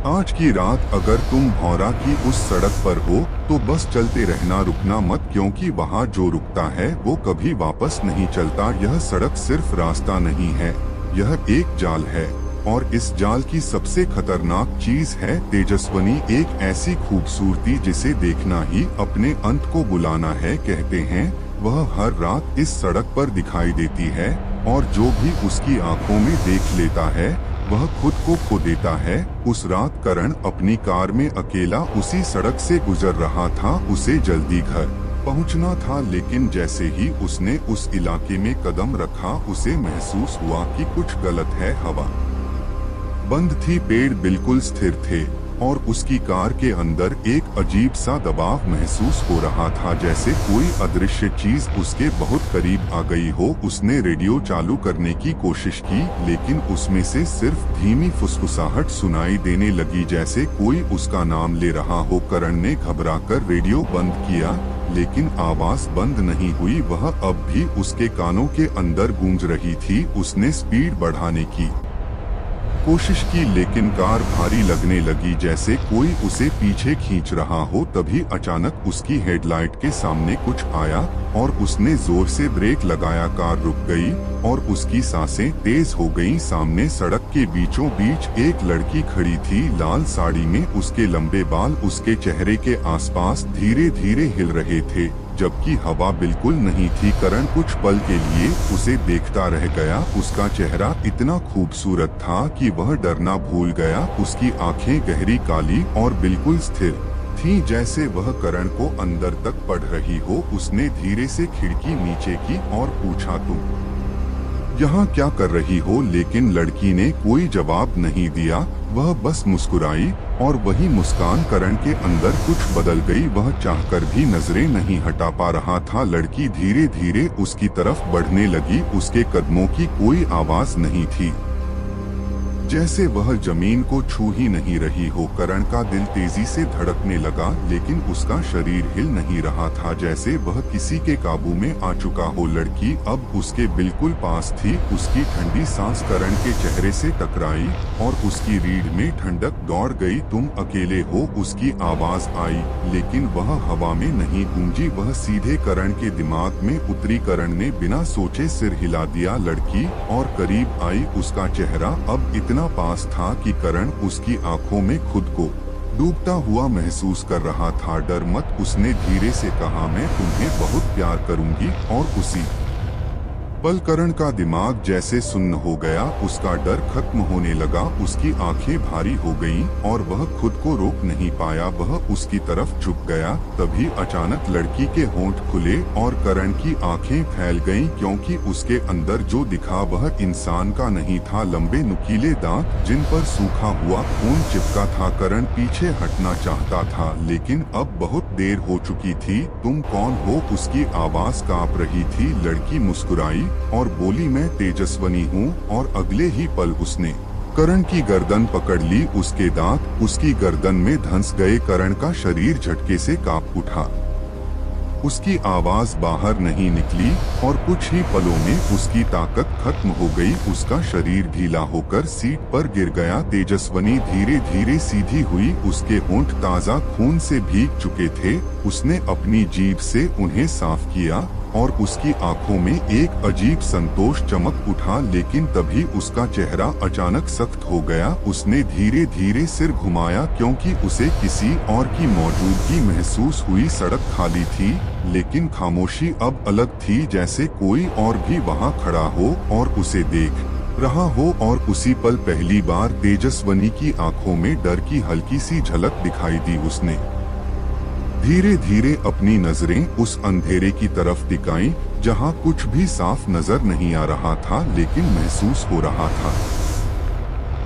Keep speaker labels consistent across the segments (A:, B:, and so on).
A: आज की रात अगर तुम भौरा की उस सड़क पर हो तो बस चलते रहना, रुकना मत, क्योंकि वहाँ जो रुकता है वो कभी वापस नहीं चलता। यह सड़क सिर्फ रास्ता नहीं है, यह एक जाल है, और इस जाल की सबसे खतरनाक चीज है तेजस्विनी, एक ऐसी खूबसूरती जिसे देखना ही अपने अंत को बुलाना है। कहते हैं वह हर रात इस सड़क पर दिखाई देती है, और जो भी उसकी आंखों में देख लेता है वह खुद को खो देता है। उस रात करण अपनी कार में अकेला उसी सड़क से गुजर रहा था। उसे जल्दी घर पहुंचना था, लेकिन जैसे ही उसने उस इलाके में कदम रखा उसे महसूस हुआ कि कुछ गलत है। हवा बंद थी, पेड़ बिल्कुल स्थिर थे, और उसकी कार के अंदर एक अजीब सा दबाव महसूस हो रहा था, जैसे कोई अदृश्य चीज उसके बहुत करीब आ गई हो। उसने रेडियो चालू करने की कोशिश की, लेकिन उसमें से सिर्फ धीमी फुसफुसाहट सुनाई देने लगी, जैसे कोई उसका नाम ले रहा हो। करण ने घबराकर रेडियो बंद किया, लेकिन आवाज बंद नहीं हुई, वह अब भी उसके कानों के अंदर गूंज रही थी। उसने स्पीड बढ़ाने की कोशिश की, लेकिन कार भारी लगने लगी, जैसे कोई उसे पीछे खींच रहा हो। तभी अचानक उसकी हेडलाइट के सामने कुछ आया, और उसने जोर से ब्रेक लगाया। कार रुक गई, और उसकी सांसें तेज हो गईं। सामने सड़क के बीचों बीच एक लड़की खड़ी थी, लाल साड़ी में। उसके लंबे बाल उसके चेहरे के आसपास धीरे धीरे हिल रहे थे, जबकि हवा बिल्कुल नहीं थी। करण कुछ पल के लिए उसे देखता रह गया। उसका चेहरा इतना खूबसूरत था कि वह डरना भूल गया। उसकी आंखें गहरी काली और बिल्कुल स्थिर थीं, जैसे वह करण को अंदर तक पढ़ रही हो। उसने धीरे से खिड़की नीचे की और पूछा, तुम यहाँ क्या कर रही हो? लेकिन लड़की ने कोई जवाब नहीं दिया, वह बस मुस्कुराई, और वही मुस्कान करण के अंदर कुछ बदल गई। वह चाहकर भी नजरें नहीं हटा पा रहा था। लड़की धीरे धीरे उसकी तरफ बढ़ने लगी, उसके कदमों की कोई आवाज नहीं थी, जैसे वह जमीन को छू ही नहीं रही हो। करण का दिल तेजी से धड़कने लगा, लेकिन उसका शरीर हिल नहीं रहा था, जैसे वह किसी के काबू में आ चुका हो। लड़की अब उसके बिल्कुल पास थी। उसकी ठंडी सांस करण के चेहरे से टकराई, और उसकी रीढ़ में ठंडक दौड़ गई। तुम अकेले हो? उसकी आवाज आई, लेकिन वह हवा में नहीं गूंजी, वह सीधे करण के दिमाग में उतरी। करण ने बिना सोचे सिर हिला दिया। लड़की और करीब आई, उसका चेहरा अब इतना पास था कि करण उसकी आंखों में खुद को डूबता हुआ महसूस कर रहा था। डर मत, उसने धीरे से कहा, मैं तुम्हें बहुत प्यार करूंगी। और उसी पल करण का दिमाग जैसे सुन्न हो गया, उसका डर खत्म होने लगा। उसकी आंखें भारी हो गईं, और वह खुद को रोक नहीं पाया, वह उसकी तरफ झुक गया। तभी अचानक लड़की के होंठ खुले और करण की आंखें फैल गईं, क्योंकि उसके अंदर जो दिखा वह इंसान का नहीं था। लंबे नुकीले दांत जिन पर सूखा हुआ खून चिपका था। करण पीछे हटना चाहता था, लेकिन अब बहुत देर हो चुकी थी। तुम कौन हो? उसकी आवाज कांप रही थी। लड़की मुस्कुराई और बोली, मैं तेजस्विनी हूँ। और अगले ही पल उसने करण की गर्दन पकड़ ली। उसके दांत उसकी गर्दन में धंस गए। करण का शरीर झटके से कांप उठा। उसकी आवाज बाहर नहीं निकली, और कुछ ही पलों में उसकी ताकत खत्म हो गई। उसका शरीर ढीला होकर सीट पर गिर गया। तेजस्विनी धीरे धीरे सीधी हुई, उसके होंठ ताजा खून से भीग चुके थे। उसने अपनी जीभ से उन्हें साफ किया, और उसकी आंखों में एक अजीब संतोष चमक उठा। लेकिन तभी उसका चेहरा अचानक सख्त हो गया। उसने धीरे धीरे सिर घुमाया, क्योंकि उसे किसी और की मौजूदगी महसूस हुई। सड़क खाली थी, लेकिन खामोशी अब अलग थी, जैसे कोई और भी वहां खड़ा हो और उसे देख रहा हो। और उसी पल पहली बार तेजस्विनी की आंखों में डर की हल्की सी झलक दिखाई दी। उसने धीरे धीरे अपनी नजरें उस अंधेरे की तरफ टिकाईं, जहां कुछ भी साफ नजर नहीं आ रहा था, लेकिन महसूस हो रहा था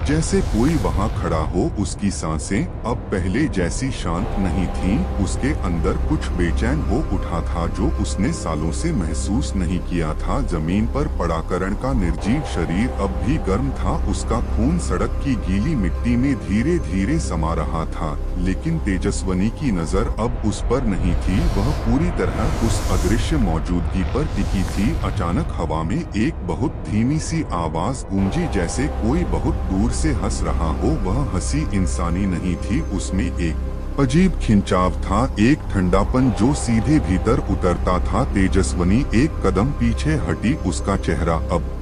A: जैसे कोई वहां खड़ा हो। उसकी सांसें अब पहले जैसी शांत नहीं थीं। उसके अंदर कुछ बेचैन हो उठा था, जो उसने सालों से महसूस नहीं किया था। जमीन पर पड़ा करण का निर्जीव शरीर अब भी गर्म था। उसका खून सड़क की गीली मिट्टी में धीरे धीरे समा रहा था, लेकिन तेजस्विनी की नजर अब उस पर नहीं थी। वह पूरी तरह उस अदृश्य मौजूदगी पर टिकी थी। अचानक हवा में एक बहुत धीमी सी आवाज गूंजी, जैसे कोई बहुत दूर से हंस रहा हो, वह हंसी इंसानी नहीं थी। उसमें एक अजीब खिंचाव था, एक ठंडापन जो सीधे भीतर उतरता था। तेजस्वनी एक कदम पीछे हटी, उसका चेहरा अब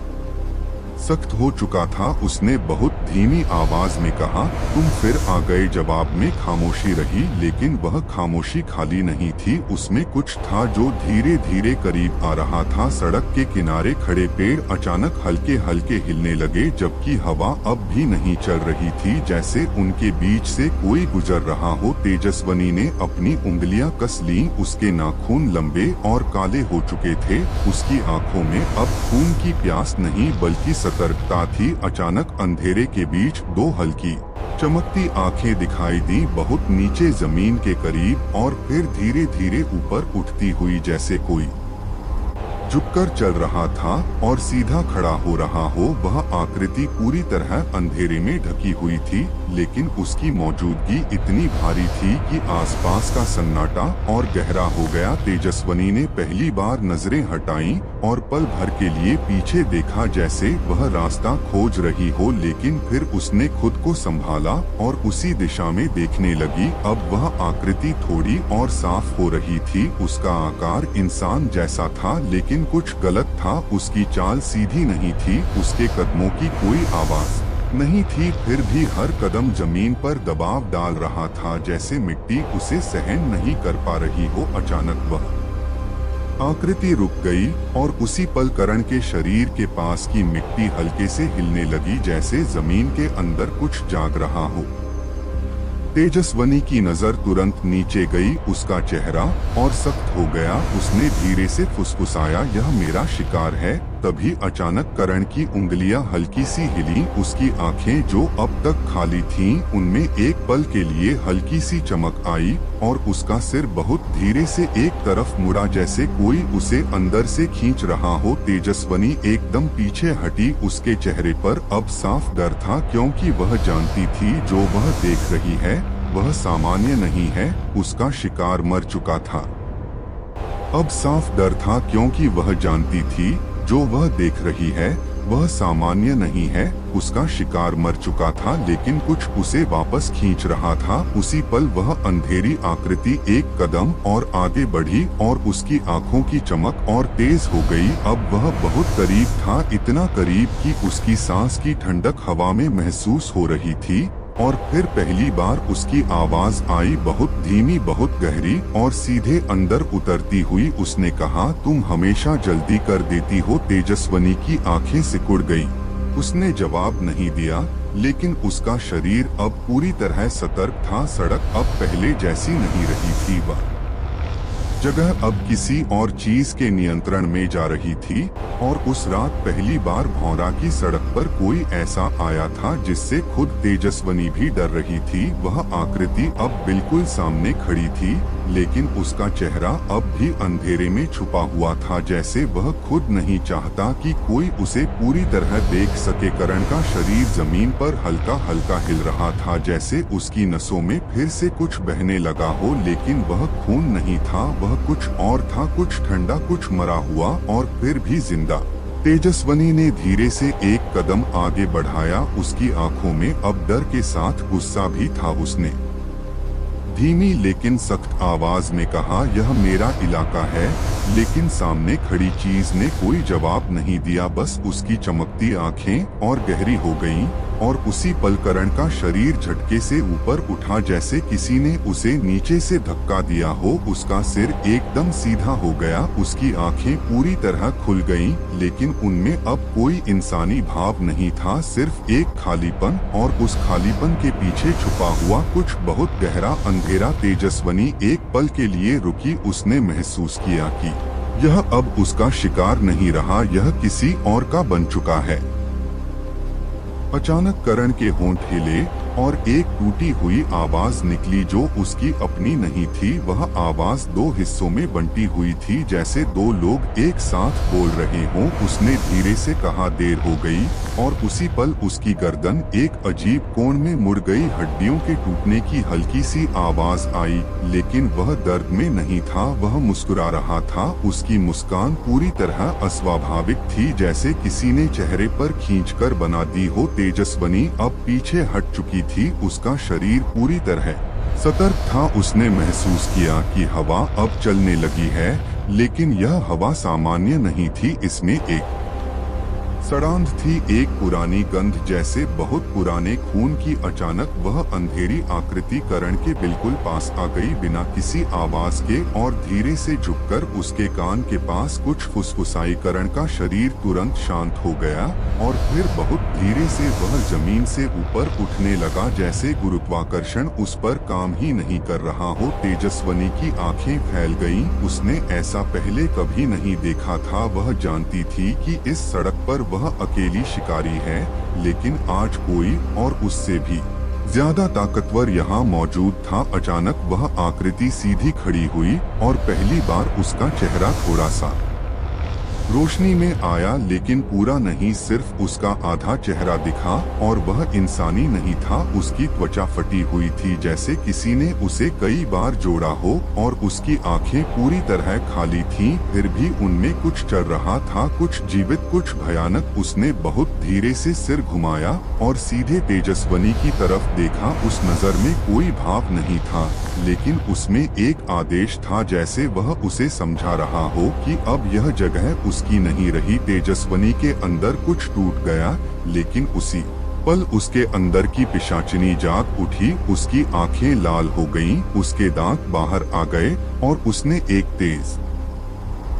A: सख्त हो चुका था। उसने बहुत धीमी आवाज में कहा, तुम फिर आ गए। जवाब में खामोशी रही, लेकिन वह खामोशी खाली नहीं थी, उसमें कुछ था जो धीरे धीरे करीब आ रहा था। सड़क के किनारे खड़े पेड़ अचानक हल्के हल्के हिलने लगे, जबकि हवा अब भी नहीं चल रही थी, जैसे उनके बीच से कोई गुजर रहा हो। तेजस्वनी ने अपनी उंगलियां कस लीं, उसके नाखून लंबे और काले हो चुके थे। उसकी आंखों में अब खून की प्यास नहीं बल्कि सतर्कता थी। अचानक अंधेरे के बीच दो हल्की चमकती आंखें दिखाई दी, बहुत नीचे जमीन के करीब, और फिर धीरे धीरे ऊपर उठती हुई, जैसे कोई झुककर चल रहा था और सीधा खड़ा हो रहा हो। वह आकृति पूरी तरह अंधेरे में ढकी हुई थी, लेकिन उसकी मौजूदगी इतनी भारी थी कि आसपास का सन्नाटा और गहरा हो गया। तेजस्वनी ने पहली बार नजरें हटाईं और पल भर के लिए पीछे देखा, जैसे वह रास्ता खोज रही हो, लेकिन फिर उसने खुद को संभाला और उसी दिशा में देखने लगी। अब वह आकृति थोड़ी और साफ हो रही थी। उसका आकार इंसान जैसा था, लेकिन कुछ गलत था। उसकी चाल सीधी नहीं थी, उसके कदमों की कोई आवाज नहीं थी, फिर भी हर कदम जमीन पर दबाव डाल रहा था, जैसे मिट्टी उसे सहन नहीं कर पा रही हो। अचानक वह आकृति रुक गई और उसी पल करण के शरीर के पास की मिट्टी हल्के से हिलने लगी, जैसे जमीन के अंदर कुछ जाग रहा हो। तेजस्वनी की नजर तुरंत नीचे गई, उसका चेहरा और सख्त हो गया। उसने धीरे से फुसफुसाया, यह मेरा शिकार है। तभी अचानक करण की उंगलियां हल्की सी हिली, उसकी आंखें जो अब तक खाली थीं, उनमें एक पल के लिए हल्की सी चमक आई और उसका सिर बहुत धीरे से एक तरफ मुड़ा, जैसे कोई उसे अंदर से खींच रहा हो। तेजस्वनी एकदम पीछे हटी, उसके चेहरे पर अब साफ डर था, क्योंकि वह जानती थी जो वह देख रही है वह सामान्य नहीं है। उसका शिकार मर चुका था। अब साफ डर था, क्योंकि वह जानती थी जो वह देख रही है वह सामान्य नहीं है। उसका शिकार मर चुका था, लेकिन कुछ उसे वापस खींच रहा था। उसी पल वह अंधेरी आकृति एक कदम और आगे बढ़ी और उसकी आंखों की चमक और तेज हो गई। अब वह बहुत करीब था, इतना करीब कि उसकी सांस की ठंडक हवा में महसूस हो रही थी। और फिर पहली बार उसकी आवाज आई, बहुत धीमी, बहुत गहरी और सीधे अंदर उतरती हुई। उसने कहा, तुम हमेशा जल्दी कर देती हो। तेजस्वनी की आंखें सिकुड़ गईं। उसने जवाब नहीं दिया, लेकिन उसका शरीर अब पूरी तरह सतर्क था। सड़क अब पहले जैसी नहीं रही थी, वह जगह अब किसी और चीज के नियंत्रण में जा रही थी। और उस रात पहली बार भौरा की सड़क पर कोई ऐसा आया था जिससे खुद तेजस्वनी भी डर रही थी। वह आकृति अब बिल्कुल सामने खड़ी थी, लेकिन उसका चेहरा अब भी अंधेरे में छुपा हुआ था, जैसे वह खुद नहीं चाहता कि कोई उसे पूरी तरह देख सके। करण का शरीर जमीन पर हल्का हल्का हिल रहा था, जैसे उसकी नसों में फिर से कुछ बहने लगा हो, लेकिन वह खून नहीं था, वह कुछ और था, कुछ ठंडा, कुछ मरा हुआ और फिर भी जिंदा। तेजस्वनी ने धीरे से एक कदम आगे बढ़ाया। उसकी आंखों में अब डर के साथ गुस्सा भी था। उसने धीमी लेकिन सख्त आवाज में कहा, यह मेरा इलाका है। लेकिन सामने खड़ी चीज ने कोई जवाब नहीं दिया, बस उसकी चमकती आंखें और गहरी हो गईं। और उसी पल करण का शरीर झटके से ऊपर उठा, जैसे किसी ने उसे नीचे से धक्का दिया हो। उसका सिर एकदम सीधा हो गया, उसकी आंखें पूरी तरह खुल गईं, लेकिन उनमें अब कोई इंसानी भाव नहीं था, सिर्फ एक खालीपन। और उस खालीपन के पीछे छुपा हुआ कुछ बहुत गहरा अंधेरा। तेजस्वनी एक पल के लिए रुकी, उसने महसूस किया कि यह अब उसका शिकार नहीं रहा, यह किसी और का बन चुका है। अचानक करण के होंठ हिले, और एक टूटी हुई आवाज निकली जो उसकी अपनी नहीं थी। वह आवाज दो हिस्सों में बंटी हुई थी, जैसे दो लोग एक साथ बोल रहे हों। उसने धीरे से कहा, देर हो गई, और उसी पल उसकी गर्दन एक अजीब कोण में मुड़ गई। हड्डियों के टूटने की हल्की सी आवाज आई, लेकिन वह दर्द में नहीं था, वह मुस्कुरा रहा था। उसकी मुस्कान पूरी तरह अस्वाभाविक थी, जैसे किसी ने चेहरे पर खींचकर बना दी हो। तेजस्वनी अब पीछे हट चुकी थी, उसका शरीर पूरी तरह सतर्क था। उसने महसूस किया कि हवा अब चलने लगी है, लेकिन यह हवा सामान्य नहीं थी। इसमें एक सड़ांध थी, एक पुरानी गंध, जैसे बहुत पुराने खून की। अचानक वह अंधेरी आकृति करण के बिल्कुल पास आ गई, बिना किसी आवाज के, और धीरे से झुककर उसके कान के पास कुछ फुसफुसाई। करण का शरीर तुरंत शांत हो गया, और फिर बहुत धीरे से वह जमीन से ऊपर उठने लगा, जैसे गुरुत्वाकर्षण उस पर काम ही नहीं कर रहा हो। तेजस्वनी की आंखें फैल गईं, उसने ऐसा पहले कभी नहीं देखा था। वह जानती थी कि इस सड़क पर वह अकेली शिकारी है, लेकिन आज कोई और उससे भी ज्यादा ताकतवर यहाँ मौजूद था। अचानक वह आकृति सीधी खड़ी हुई, और पहली बार उसका चेहरा थोड़ा सा रोशनी में आया, लेकिन पूरा नहीं, सिर्फ उसका आधा चेहरा दिखा, और वह इंसानी नहीं था। उसकी त्वचा फटी हुई थी, जैसे किसी ने उसे कई बार जोड़ा हो, और उसकी आंखें पूरी तरह खाली थीं, फिर भी उनमें कुछ चल रहा था, कुछ जीवित, कुछ भयानक। उसने बहुत धीरे से सिर घुमाया और सीधे तेजस्वनी की तरफ देखा। उस नजर में कोई भाव नहीं था, लेकिन उसमें एक आदेश था, जैसे वह उसे समझा रहा हो कि अब यह जगह उसकी नहीं रही। तेजस्वनी के अंदर कुछ टूट गया, लेकिन उसी पल उसके अंदर की पिशाचिनी जाग उठी। उसकी आंखें लाल हो गईं, उसके दांत बाहर आ गए, और उसने एक तेज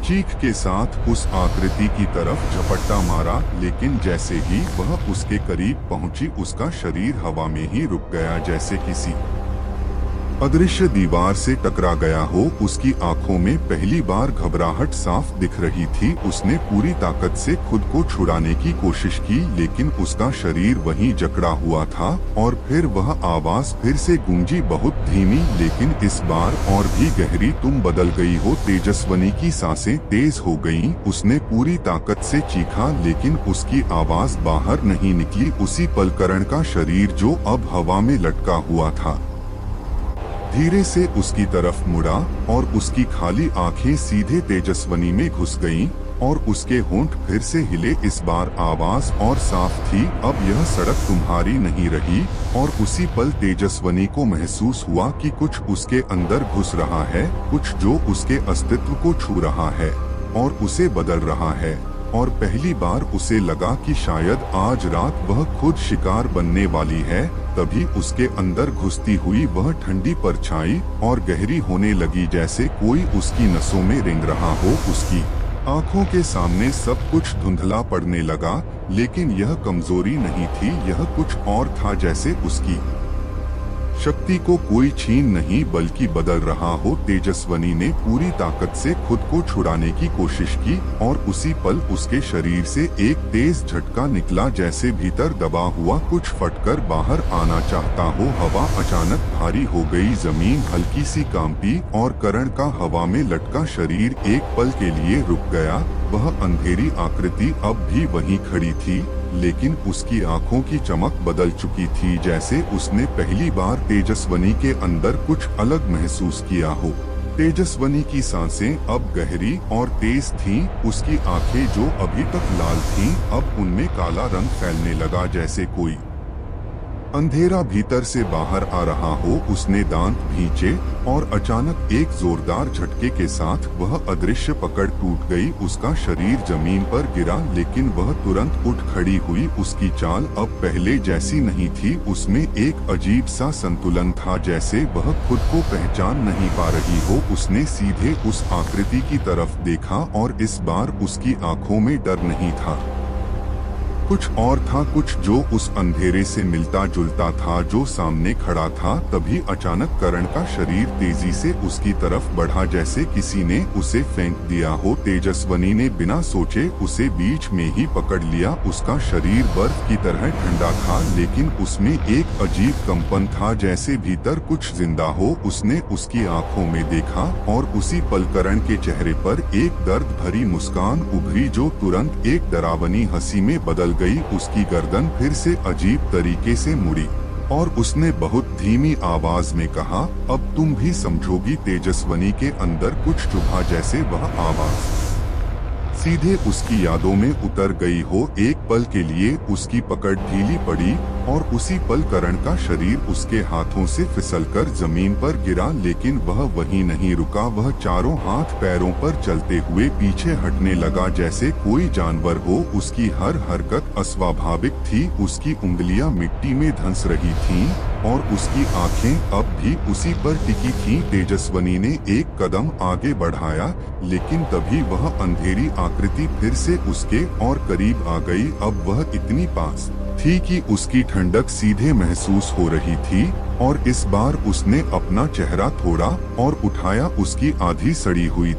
A: चीख के साथ उस आकृति की तरफ झपट्टा मारा, लेकिन जैसे ही वह उसके करीब पहुंची, उसका शरीर हवा में ही रुक गया, जैसे किसी अदृश्य दीवार से टकरा गया हो। उसकी आंखों में पहली बार घबराहट साफ दिख रही थी। उसने पूरी ताकत से खुद को छुड़ाने की कोशिश की, लेकिन उसका शरीर वहीं जकड़ा हुआ था। और फिर वह आवाज फिर से गूंजी, बहुत धीमी, लेकिन इस बार और भी गहरी, तुम बदल गई हो। तेजस्वनी की सांसें तेज हो गईं। उसने पूरी ताकत से चीखा, लेकिन उसकी आवाज बाहर नहीं निकली। उसी पल करण का शरीर, जो अब हवा में लटका हुआ था, धीरे से उसकी तरफ मुड़ा, और उसकी खाली आंखें सीधे तेजस्वनी में घुस गईं, और उसके होंठ फिर से हिले। इस बार आवाज और साफ थी, अब यह सड़क तुम्हारी नहीं रही। और उसी पल तेजस्वनी को महसूस हुआ कि कुछ उसके अंदर घुस रहा है, कुछ जो उसके अस्तित्व को छू रहा है और उसे बदल रहा है। और पहली बार उसे लगा कि शायद आज रात वह खुद शिकार बनने वाली है। तभी उसके अंदर घुसती हुई वह ठंडी परछाई और गहरी होने लगी, जैसे कोई उसकी नसों में रेंग रहा हो। उसकी आंखों के सामने सब कुछ धुंधला पड़ने लगा, लेकिन यह कमजोरी नहीं थी, यह कुछ और था, जैसे उसकी शक्ति को कोई छीन नहीं बल्कि बदल रहा हो। तेजस्वनी ने पूरी ताकत से खुद को छुड़ाने की कोशिश की, और उसी पल उसके शरीर से एक तेज झटका निकला, जैसे भीतर दबा हुआ कुछ फटकर बाहर आना चाहता हो। हवा अचानक भारी हो गई, जमीन हल्की सी कांपी, और करण का हवा में लटका शरीर एक पल के लिए रुक गया। वह अंधेरी आकृति अब भी वहीं खड़ी थी, लेकिन उसकी आंखों की चमक बदल चुकी थी, जैसे उसने पहली बार तेजस्वनी के अंदर कुछ अलग महसूस किया हो। तेजस्वनी की सांसें अब गहरी और तेज थीं, उसकी आंखें जो अभी तक लाल थीं, अब उनमें काला रंग फैलने लगा, जैसे कोई अंधेरा भीतर से बाहर आ रहा हो। उसने दांत भींचे, और अचानक एक जोरदार झटके के साथ वह अदृश्य पकड़ टूट गई। उसका शरीर जमीन पर गिरा, लेकिन वह तुरंत उठ खड़ी हुई। उसकी चाल अब पहले जैसी नहीं थी, उसमें एक अजीब सा संतुलन था, जैसे वह खुद को पहचान नहीं पा रही हो। उसने सीधे उस आकृति की तरफ देखा, और इस बार उसकी आंखों में डर नहीं था, कुछ और था, कुछ जो उस अंधेरे से मिलता जुलता था जो सामने खड़ा था। तभी अचानक करण का शरीर तेजी से उसकी तरफ बढ़ा, जैसे किसी ने उसे फेंक दिया हो। तेजस्वनी ने बिना सोचे उसे बीच में ही पकड़ लिया। उसका शरीर बर्फ की तरह ठंडा था, लेकिन उसमें एक अजीब कंपन था, जैसे भीतर कुछ जिंदा हो। उसने उसकी आंखों में देखा और उसी पल करण के चेहरे पर एक दर्द भरी मुस्कान उभरी, जो तुरंत एक डरावनी हंसी में बदल गई। उसकी गर्दन फिर से अजीब तरीके से मुड़ी और उसने बहुत धीमी आवाज में कहा, अब तुम भी समझोगी। तेजस्वनी के अंदर कुछ चुभा, जैसे वह आवाज सीधे उसकी यादों में उतर गई हो। एक पल के लिए उसकी पकड़ ढीली पड़ी और उसी पल करण का शरीर उसके हाथों से फिसलकर जमीन पर गिरा, लेकिन वह वहीं नहीं रुका। वह चारों हाथ पैरों पर चलते हुए पीछे हटने लगा, जैसे कोई जानवर हो। उसकी हर हरकत अस्वाभाविक थी। उसकी उंगलियां मिट्टी में धंस रही थीं और उसकी आंखें अब भी उसी पर टिकी थीं। तेजस्वनी ने एक कदम आगे बढ़ाया, लेकिन तभी वह अंधेरी आकृति फिर से उसके और करीब आ गई। अब वह इतनी पास थी कि उसकी ठंडक सीधे महसूस हो रही थी और इस बार उसने अपना चेहरा थोड़ा और उठाया। उसकी आधी सड़ी हुई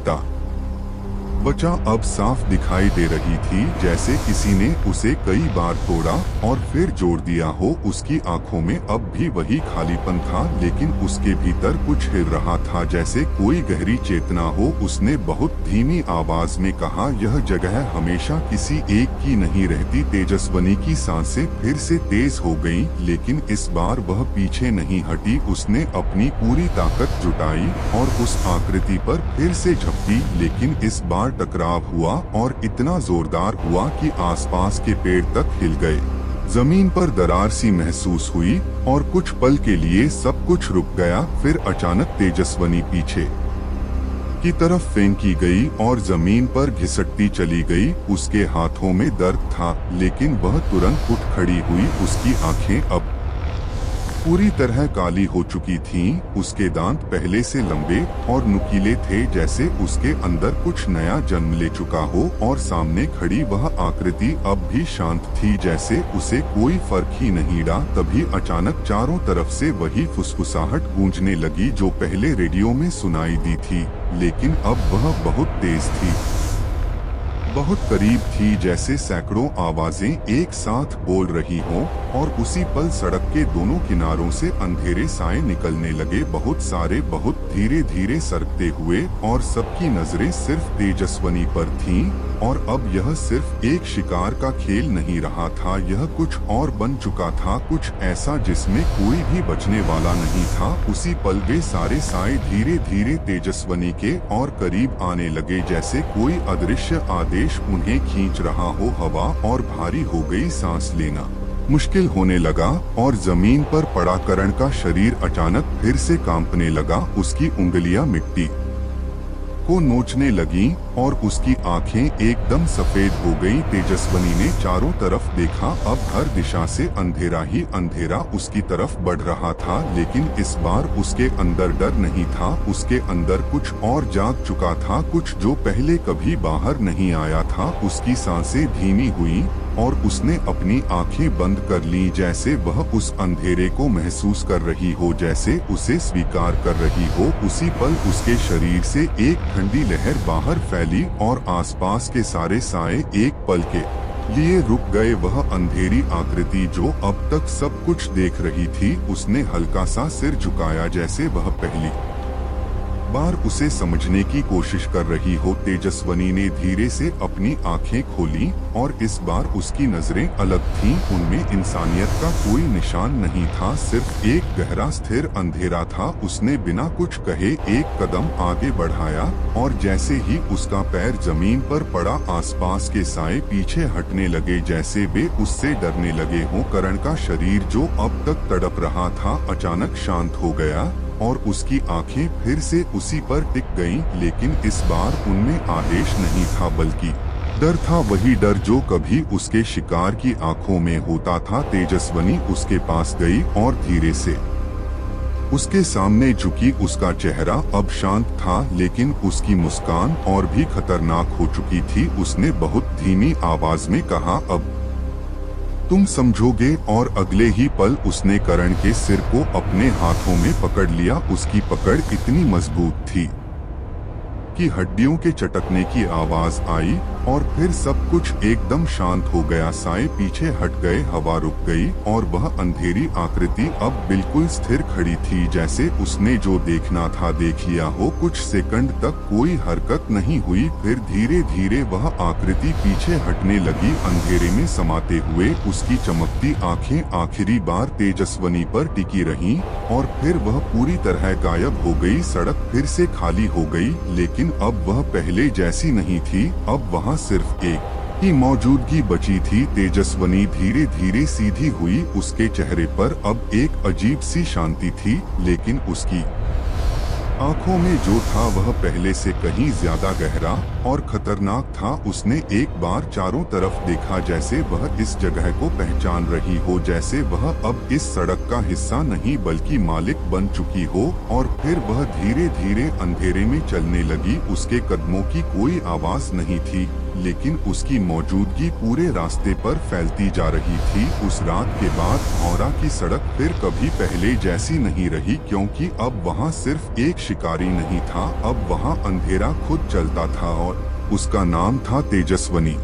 A: त्वचा अब साफ दिखाई दे रही थी, जैसे किसी ने उसे कई बार तोड़ा और फिर जोड़ दिया हो। उसकी आंखों में अब भी वही खालीपन था, लेकिन उसके भीतर कुछ हिल रहा था, जैसे कोई गहरी चेतना हो। उसने बहुत धीमी आवाज में कहा, यह जगह हमेशा किसी एक की नहीं रहती। तेजस्वनी की सांसें फिर से तेज हो गईं, लेकिन इस बार वह पीछे नहीं हटी। उसने अपनी पूरी ताकत जुटाई और उस आकृति पर फिर से झपटी, लेकिन इस बार टकराव हुआ और इतना जोरदार हुआ कि आसपास के पेड़ तक हिल गए। जमीन पर दरार सी महसूस हुई और कुछ पल के लिए सब कुछ रुक गया। फिर अचानक तेजस्वनी पीछे की तरफ फेंकी गई और जमीन पर घिसटती चली गई। उसके हाथों में दर्द था, लेकिन वह तुरंत उठ खड़ी हुई। उसकी आंखें अब पूरी तरह काली हो चुकी थीं। उसके दांत पहले से लंबे और नुकीले थे, जैसे उसके अंदर कुछ नया जन्म ले चुका हो। और सामने खड़ी वह आकृति अब भी शांत थी, जैसे उसे कोई फर्क ही नहीं पड़ा। तभी अचानक चारों तरफ से वही फुसफुसाहट गूंजने लगी, जो पहले रेडियो में सुनाई दी थी, लेकिन अब वह बहुत तेज थी, बहुत करीब थी, जैसे सैकड़ों आवाजें एक साथ बोल रही हों। और उसी पल सड़क के दोनों किनारों से अंधेरे साए निकलने लगे, बहुत सारे, बहुत धीरे धीरे सरकते हुए, और सबकी नजरें सिर्फ तेजस्वनी पर थीं। और अब यह सिर्फ एक शिकार का खेल नहीं रहा था, यह कुछ और बन चुका था, कुछ ऐसा जिसमें कोई भी बचने वाला नहीं था। उसी पल वे सारे साए धीरे धीरे तेजस्वनी के और करीब आने लगे, जैसे कोई अदृश्य आदेश उन्हें खींच रहा हो। हवा और भारी हो गई, सांस लेना मुश्किल होने लगा और जमीन पर पड़ा करण का शरीर अचानक फिर से कांपने लगा। उसकी उंगलियां मिट्टी को नोचने लगीं और उसकी आंखें एकदम सफेद हो गईं। तेजस्वनी ने चारों तरफ देखा, अब हर दिशा से अंधेरा ही अंधेरा उसकी तरफ बढ़ रहा था, लेकिन इस बार उसके अंदर डर नहीं था, उसके अंदर कुछ और जाग चुका था, कुछ जो पहले कभी बाहर नहीं आया था। उसकी सांसें धीमी हुईं और उसने अपनी आंखें बंद कर ली, जैसे वह उस अंधेरे को महसूस कर रही हो, जैसे उसे स्वीकार कर रही हो। उसी पल उसके शरीर से एक ठंडी लहर बाहर फैली और आसपास के सारे साए एक पल के लिए रुक गए। वह अंधेरी आकृति जो अब तक सब कुछ देख रही थी, उसने हल्का सा सिर झुकाया, जैसे वह पहली बार उसे समझने की कोशिश कर रही हो। तेजस्वनी ने धीरे से अपनी आंखें खोली और इस बार उसकी नजरें अलग थीं। उनमें इंसानियत का कोई निशान नहीं था, सिर्फ एक गहरा स्थिर अंधेरा था। उसने बिना कुछ कहे एक कदम आगे बढ़ाया और जैसे ही उसका पैर जमीन पर पड़ा, आसपास के साए पीछे हटने लगे, जैसे वे उससे डरने लगे हों। करण का शरीर जो अब तक तड़प रहा था, अचानक शांत हो गया और उसकी आंखें फिर से उसी पर टिक गईं, लेकिन इस बार उनमें आदेश नहीं था, बल्कि डर था, वही डर जो कभी उसके शिकार की आंखों में होता था। तेजस्वनी उसके पास गई और धीरे से उसके सामने झुकी। उसका चेहरा अब शांत था, लेकिन उसकी मुस्कान और भी खतरनाक हो चुकी थी। उसने बहुत धीमी आवाज में कहा, अब तुम समझोगे। और अगले ही पल उसने करण के सिर को अपने हाथों में पकड़ लिया। उसकी पकड़ इतनी मजबूत थी कि हड्डियों के चटकने की आवाज आई और फिर सब कुछ एकदम शांत हो गया। साए पीछे हट गए, हवा रुक गई और वह अंधेरी आकृति अब बिल्कुल स्थिर खड़ी थी, जैसे उसने जो देखना था देख लिया हो। कुछ सेकंड तक कोई हरकत नहीं हुई, फिर धीरे धीरे वह आकृति पीछे हटने लगी। अंधेरे में समाते हुए उसकी चमकती आंखें आखिरी बार तेजस्वनी पर टिकी रहीं और फिर वह पूरी तरह गायब हो गई। सड़क फिर से खाली हो गई, लेकिन अब वह पहले जैसी नहीं थी। अब वहाँ सिर्फ एक ही मौजूदगी बची थी। तेजस्वनी धीरे धीरे सीधी हुई। उसके चेहरे पर अब एक अजीब सी शांति थी, लेकिन उसकी आंखों में जो था वह पहले से कहीं ज्यादा गहरा और खतरनाक था। उसने एक बार चारों तरफ देखा, जैसे वह इस जगह को पहचान रही हो, जैसे वह अब इस सड़क का हिस्सा नहीं बल्कि मालिक बन चुकी हो। और फिर वह धीरे धीरे अंधेरे में चलने लगी। उसके कदमों की कोई आवाज नहीं थी, लेकिन उसकी मौजूदगी पूरे रास्ते पर फैलती जा रही थी। उस रात के बाद भौरा की सड़क फिर कभी पहले जैसी नहीं रही, क्योंकि अब वहाँ सिर्फ एक शिकारी नहीं था, अब वहाँ अंधेरा खुद चलता था और उसका नाम था तेजस्वनी।